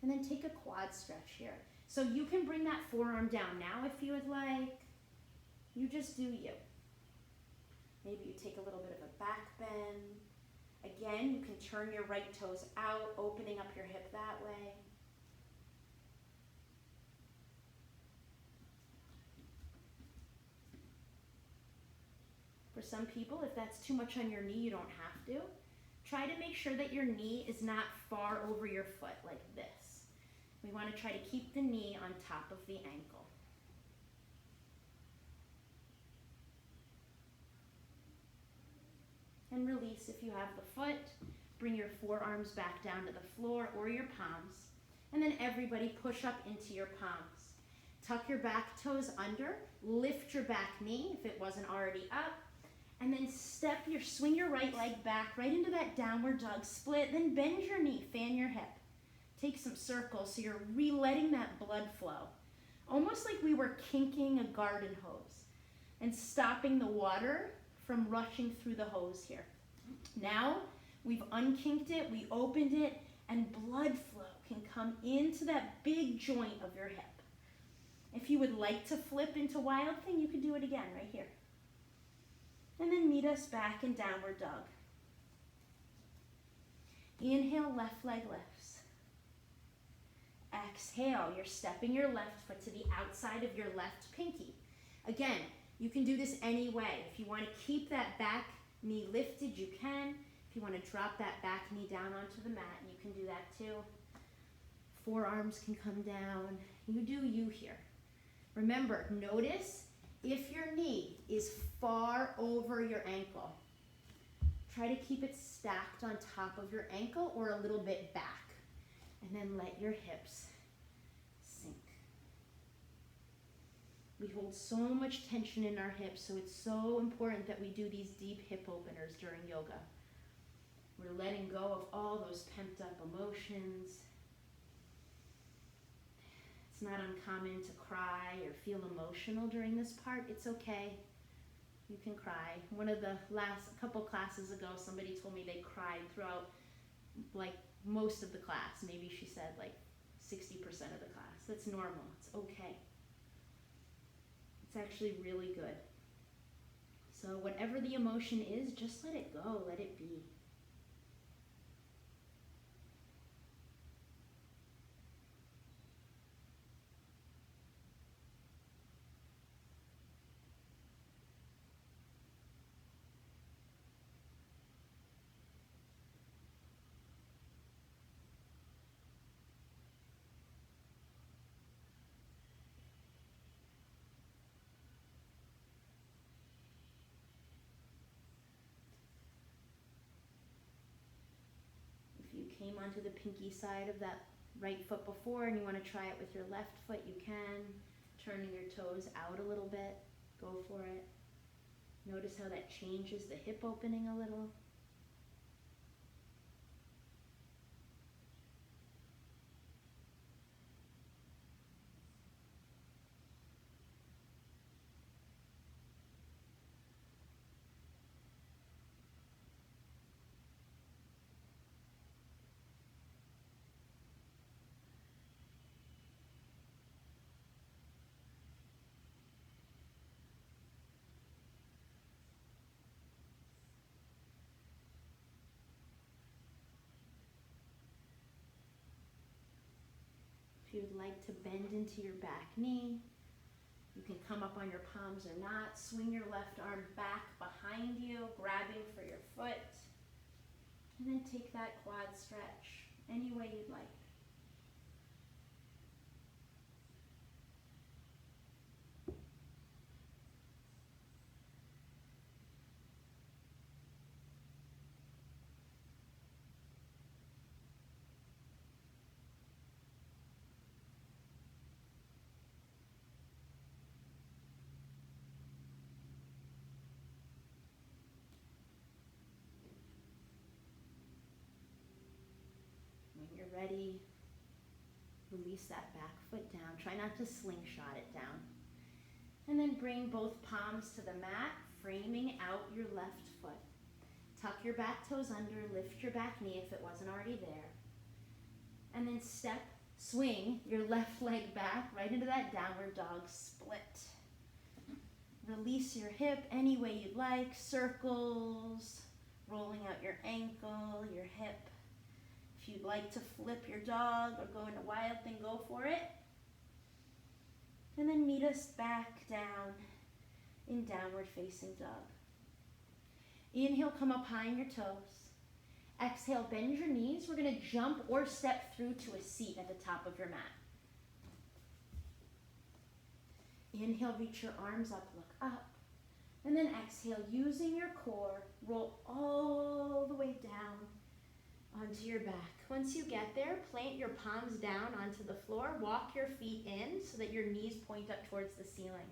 and then take a quad stretch here. So you can bring that forearm down now if you would like. You just do you. Maybe you take a little bit of a back bend. Again, you can turn your right toes out, opening up your hip that way. For some people, if that's too much on your knee, you don't have to. Try to make sure that your knee is not far over your foot like this. We want to try to keep the knee on top of the ankle. And release if you have the foot. Bring your forearms back down to the floor or your palms. And then everybody push up into your palms. Tuck your back toes under. Lift your back knee if it wasn't already up. And then swing your right leg back right into that downward dog split. Then bend your knee, fan your hip. Take some circles so you're re-letting that blood flow. Almost like we were kinking a garden hose and stopping the water from rushing through the hose here. Now we've unkinked it, we opened it, and blood flow can come into that big joint of your hip. If you would like to flip into Wild Thing, you could do it again right here. And then meet us back in Downward Dog. Inhale, left leg lifts. Exhale, you're stepping your left foot to the outside of your left pinky. Again, you can do this any way. If you want to keep that back knee lifted, you can. If you want to drop that back knee down onto the mat, you can do that too. Forearms can come down. You do you here. Remember, notice if your knee is far over your ankle, try to keep it stacked on top of your ankle or a little bit back. And then let your hips sink. We hold so much tension in our hips, so it's so important that we do these deep hip openers during yoga. We're letting go of all those pent up emotions. It's not uncommon to cry or feel emotional during this part. It's okay. You can cry. One of the last couple classes ago, somebody told me they cried throughout like most of the class. Maybe she said like 60% of the class. That's normal. It's okay. It's actually really good. So whatever the emotion is, just let it go, let it be. came onto the pinky side of that right foot before and you want to try it with your left foot, you can. Turning your toes out a little bit, go for it. Notice how that changes the hip opening a little. If you would like to bend into your back knee, you can come up on your palms or not. Swing your left arm back behind you, grabbing for your foot. And then take that quad stretch any way you'd like. When you're ready, release that back foot down. Try not to slingshot it down. And then bring both palms to the mat, framing out your left foot. Tuck your back toes under, lift your back knee if it wasn't already there. And then swing your left leg back right into that downward dog split. Release your hip any way you'd like, circles, rolling out your ankle, your hip. If you'd like to flip your dog or go into wild thing, go for it. And then meet us back down in downward facing dog. Inhale, come up high on your toes. Exhale, bend your knees. We're going to jump or step through to a seat at the top of your mat. Inhale, reach your arms up, look up. And then exhale, using your core, roll all the way down onto your back. Once you get there, plant your palms down onto the floor. Walk your feet in so that your knees point up towards the ceiling.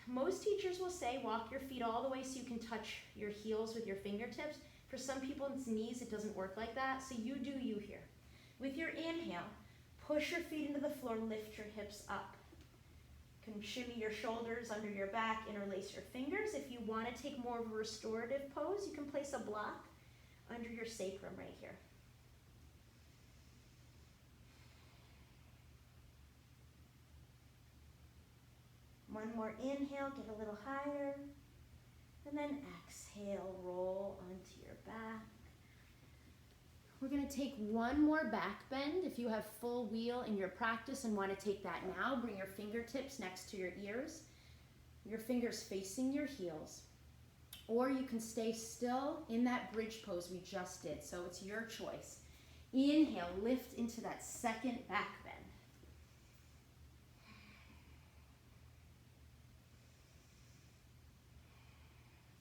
Most teachers will say walk your feet all the way so you can touch your heels with your fingertips. For some people's knees, it doesn't work like that, so you do you here. With your inhale, push your feet into the floor, lift your hips up. You can shimmy your shoulders under your back, interlace your fingers. If you want to take more of a restorative pose, you can place a block under your sacrum right here. One more inhale, get a little higher. And then exhale, roll onto your back. We're going to take one more back bend. If you have full wheel in your practice and want to take that now, bring your fingertips next to your ears. Your fingers facing your heels. Or you can stay still in that bridge pose we just did. So it's your choice. Inhale, lift into that second back bend.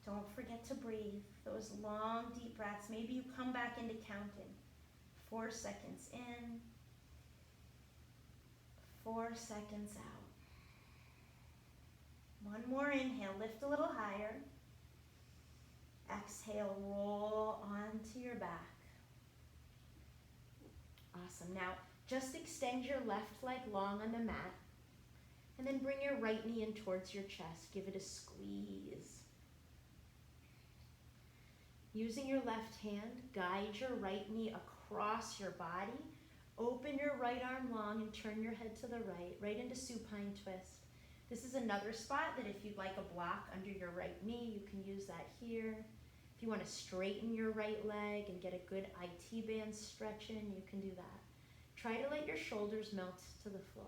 Don't forget to breathe. Those long, deep breaths. Maybe you come back into counting. 4 seconds in. 4 seconds out. One more inhale. Lift a little higher. Exhale, roll onto your back. Awesome. Now, just extend your left leg long on the mat. And then bring your right knee in towards your chest. Give it a squeeze. Using your left hand, guide your right knee across your body. Open your right arm long and turn your head to the right into supine twist. This is another spot that if you'd like a block under your right knee, you can use that here. If you want to straighten your right leg and get a good IT band stretch in, you can do that. Try to let your shoulders melt to the floor.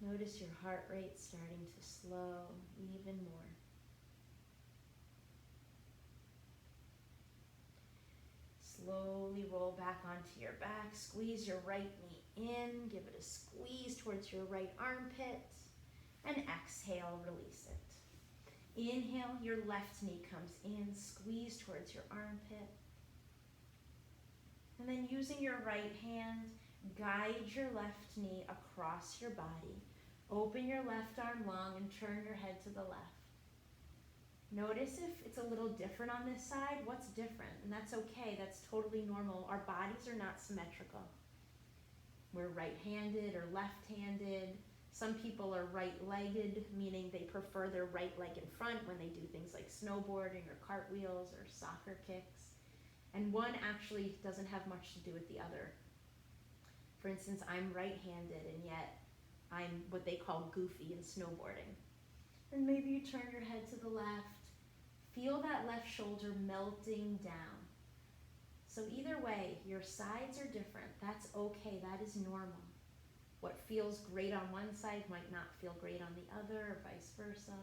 Notice your heart rate starting to slow even more. Slowly roll back onto your back. Squeeze your right knee in, give it a squeeze towards your right armpit, and exhale, release it. Inhale, your left knee comes in, squeeze towards your armpit. And then using your right hand, guide your left knee across your body. Open your left arm long and turn your head to the left. Notice if it's a little different on this side, what's different? And that's okay, that's totally normal. Our bodies are not symmetrical. We're right-handed or left-handed. Some people are right-legged, meaning they prefer their right leg in front when they do things like snowboarding or cartwheels or soccer kicks. And one actually doesn't have much to do with the other. For instance, I'm right-handed and yet I'm what they call goofy in snowboarding. And maybe you turn your head to the left. Feel that left shoulder melting down. So either way, your sides are different. That's okay, that is normal. What feels great on one side might not feel great on the other, or vice versa.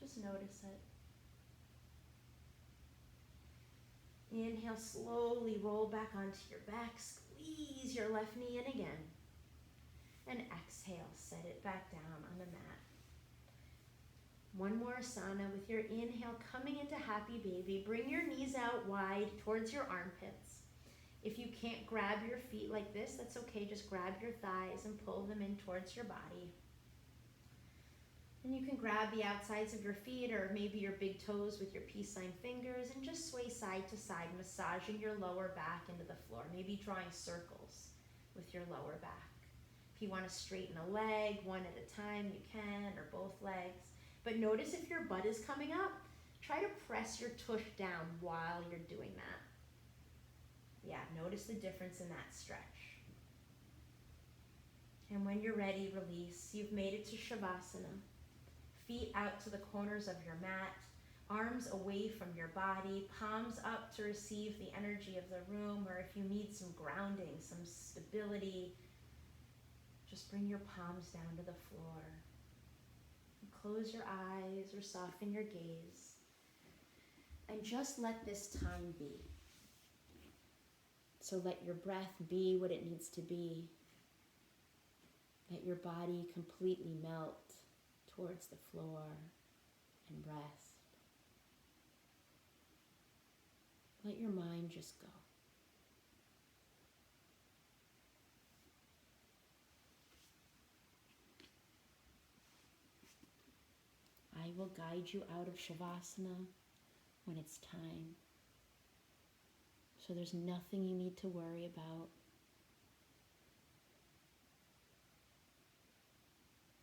Just notice it. Inhale, slowly roll back onto your back. Squeeze your left knee in again. And exhale, set it back down on the mat. One more asana with your inhale coming into happy baby. Bring your knees out wide towards your armpits. If you can't grab your feet like this, that's okay. Just grab your thighs and pull them in towards your body. And you can grab the outsides of your feet or maybe your big toes with your peace sign fingers and just sway side to side, massaging your lower back into the floor. Maybe drawing circles with your lower back. If you want to straighten a leg one at a time, you can, or both legs. But notice if your butt is coming up, try to press your tush down while you're doing that. Yeah, notice the difference in that stretch. And when you're ready, release. You've made it to Shavasana. Feet out to the corners of your mat, arms away from your body, palms up to receive the energy of the room, or if you need some grounding, some stability, just bring your palms down to the floor. Close your eyes or soften your gaze and just let this time be. So let your breath be what it needs to be. Let your body completely melt towards the floor and rest. Let your mind just go. I will guide you out of Shavasana when it's time. So there's nothing you need to worry about.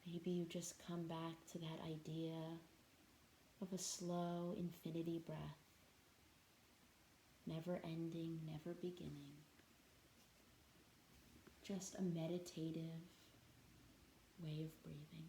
Maybe you just come back to that idea of a slow infinity breath, never ending, never beginning. Just a meditative way of breathing.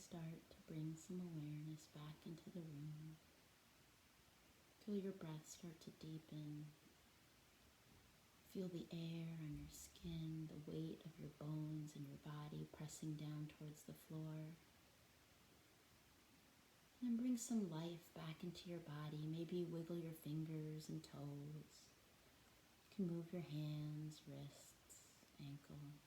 start to bring some awareness back into the room. Feel your breath start to deepen. Feel the air on your skin, the weight of your bones and your body pressing down towards the floor. And then bring some life back into your body. Maybe wiggle your fingers and toes. You can move your hands, wrists, ankles.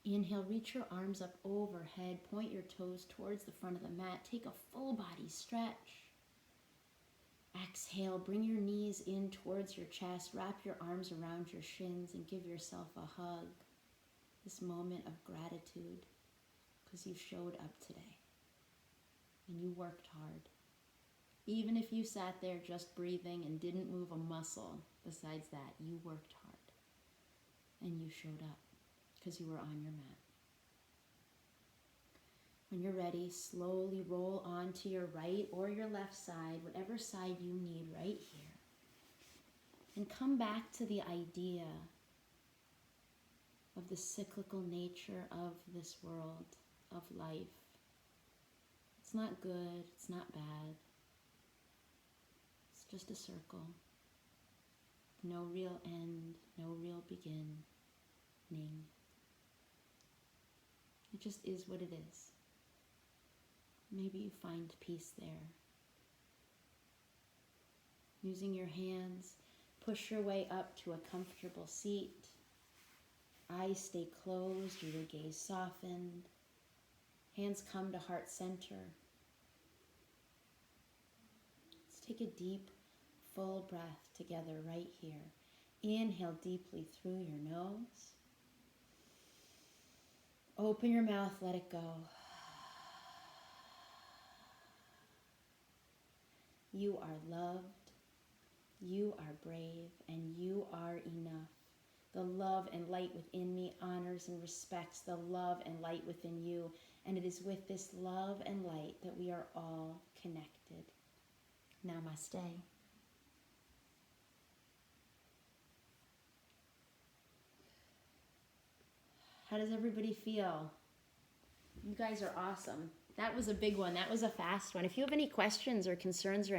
Inhale, reach your arms up overhead. Point your toes towards the front of the mat. Take a full body stretch. Exhale, bring your knees in towards your chest. Wrap your arms around your shins and give yourself a hug. This moment of gratitude because you showed up today and you worked hard. Even if you sat there just breathing and didn't move a muscle, besides that, you worked hard and you showed up because you were on your mat. When you're ready, slowly roll onto your right or your left side, whatever side you need right here. And come back to the idea of the cyclical nature of this world, of life. It's not good, it's not bad. It's just a circle. No real end, no real beginning. It just is what it is. Maybe you find peace there. Using your hands, push your way up to a comfortable seat. Eyes stay closed, your gaze softened. Hands come to heart center. Let's take a deep, full breath together right here. Inhale deeply through your nose. Open your mouth, let it go. You are loved, you are brave, and you are enough. The love and light within me honors and respects the love and light within you, and it is with this love and light that we are all connected. Namaste. How does everybody feel? You guys are awesome. That was a big one. That was a fast one. If you have any questions or concerns or